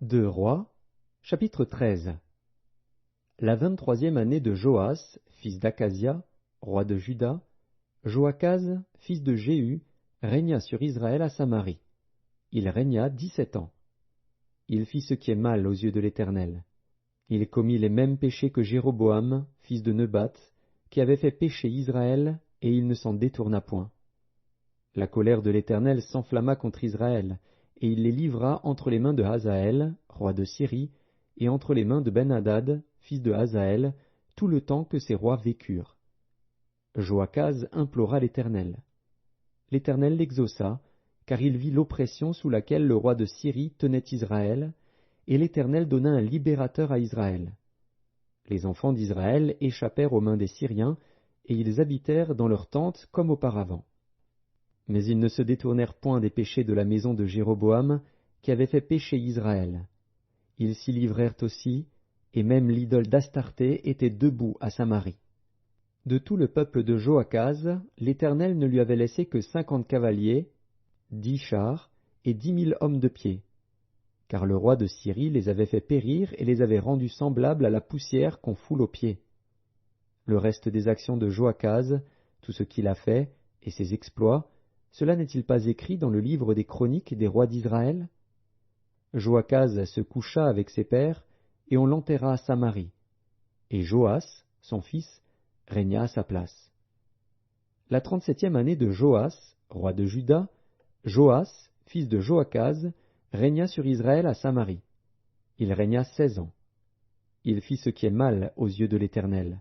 Deux Rois, chapitre 13. La 23e année de Joas, fils d'Akazia, roi de Juda, Joachaz, fils de Jéhu, régna sur Israël à Samarie. Il régna 17 ans. Il fit ce qui est mal aux yeux de l'Éternel. Il commit les mêmes péchés que Jéroboam, fils de Nebat, qui avait fait pécher Israël, et il ne s'en détourna point. La colère de l'Éternel s'enflamma contre Israël, et il les livra entre les mains de Hazaël, roi de Syrie, et entre les mains de Ben-Hadad, fils de Hazaël, tout le temps que ces rois vécurent. Joachaz implora l'Éternel. L'Éternel l'exauça, car il vit l'oppression sous laquelle le roi de Syrie tenait Israël, et l'Éternel donna un libérateur à Israël. Les enfants d'Israël échappèrent aux mains des Syriens, et ils habitèrent dans leurs tentes comme auparavant. Mais ils ne se détournèrent point des péchés de la maison de Jéroboam, qui avait fait pécher Israël. Ils s'y livrèrent aussi, et même l'idole d'Astarté était debout à Samarie. De tout le peuple de Joachaz, l'Éternel ne lui avait laissé que 50 cavaliers, 10 chars et 10 000 hommes de pied. Car le roi de Syrie les avait fait périr et les avait rendus semblables à la poussière qu'on foule aux pieds. Le reste des actions de Joachaz, tout ce qu'il a fait, et ses exploits, cela n'est-il pas écrit dans le livre des chroniques des rois d'Israël? Joachaz se coucha avec ses pères, et on l'enterra à Samarie. Et Joas, son fils, régna à sa place. La 37e année de Joas, roi de Juda, Joas, fils de Joachaz, régna sur Israël à Samarie. Il régna 16 ans. Il fit ce qui est mal aux yeux de l'Éternel.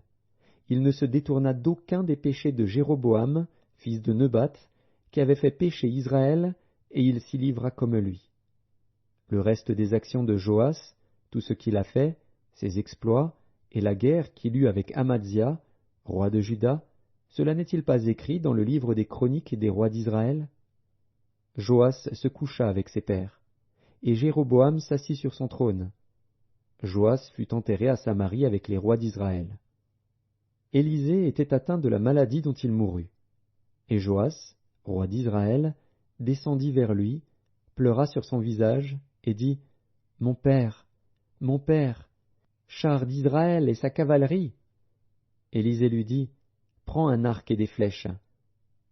Il ne se détourna d'aucun des péchés de Jéroboam, fils de Nebat, qui avait fait pécher Israël, et il s'y livra comme lui. Le reste des actions de Joas, tout ce qu'il a fait, ses exploits, et la guerre qu'il eut avec Amadzia, roi de Juda, cela n'est-il pas écrit dans le livre des chroniques des rois d'Israël? Joas se coucha avec ses pères, et Jéroboam s'assit sur son trône. Joas fut enterré à Samarie avec les rois d'Israël. Élisée était atteint de la maladie dont il mourut. Et Joas, roi d'Israël, descendit vers lui, pleura sur son visage, et dit, « Mon père, char d'Israël et sa cavalerie !» Élisée lui dit, « Prends un arc et des flèches. »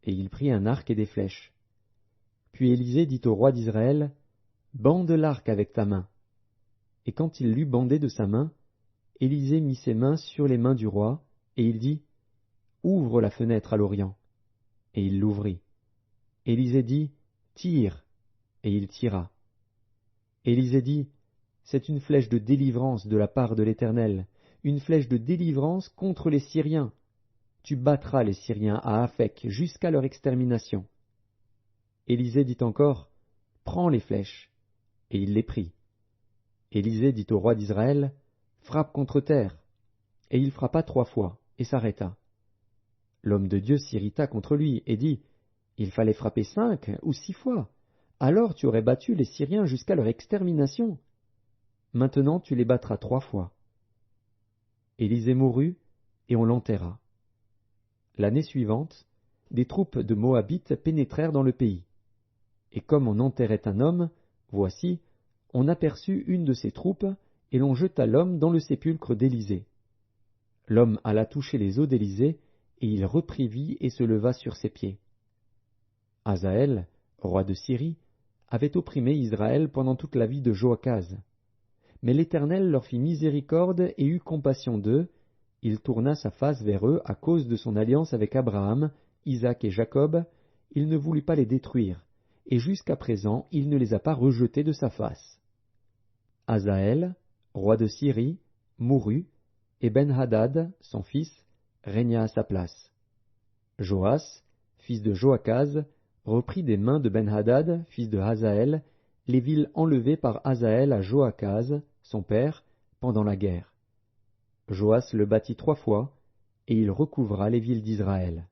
Et il prit un arc et des flèches. Puis Élisée dit au roi d'Israël, « Bande l'arc avec ta main. » Et quand il l'eut bandé de sa main, Élisée mit ses mains sur les mains du roi, et il dit, « Ouvre la fenêtre à l'orient. » Et il l'ouvrit. Élisée dit, « Tire. » Et il tira. Élisée dit, « C'est une flèche de délivrance de la part de l'Éternel, une flèche de délivrance contre les Syriens. Tu battras les Syriens à Aphek jusqu'à leur extermination. » Élisée dit encore, « Prends les flèches. » Et il les prit. Élisée dit au roi d'Israël, « Frappe contre terre. » Et il frappa 3 fois, et s'arrêta. L'homme de Dieu s'irrita contre lui, et dit, « Il fallait frapper 5 ou 6 fois. Alors tu aurais battu les Syriens jusqu'à leur extermination. Maintenant tu les battras 3 fois. » Élisée mourut, et on l'enterra. L'année suivante, des troupes de Moabites pénétrèrent dans le pays. Et comme on enterrait un homme, voici, on aperçut une de ces troupes, et l'on jeta l'homme dans le sépulcre d'Élisée. L'homme alla toucher les os d'Élisée, et il reprit vie et se leva sur ses pieds. Hazaël, roi de Syrie, avait opprimé Israël pendant toute la vie de Joachaz. Mais l'Éternel leur fit miséricorde et eut compassion d'eux, il tourna sa face vers eux à cause de son alliance avec Abraham, Isaac et Jacob, il ne voulut pas les détruire, et jusqu'à présent il ne les a pas rejetés de sa face. Hazaël, roi de Syrie, mourut, et Ben-Hadad, son fils, régna à sa place. Joas, fils de Joachaz, reprit des mains de Ben-Hadad, fils de Hazaël, les villes enlevées par Hazaël à Joachaz, son père, pendant la guerre. Joas le bâtit 3 fois, et il recouvra les villes d'Israël.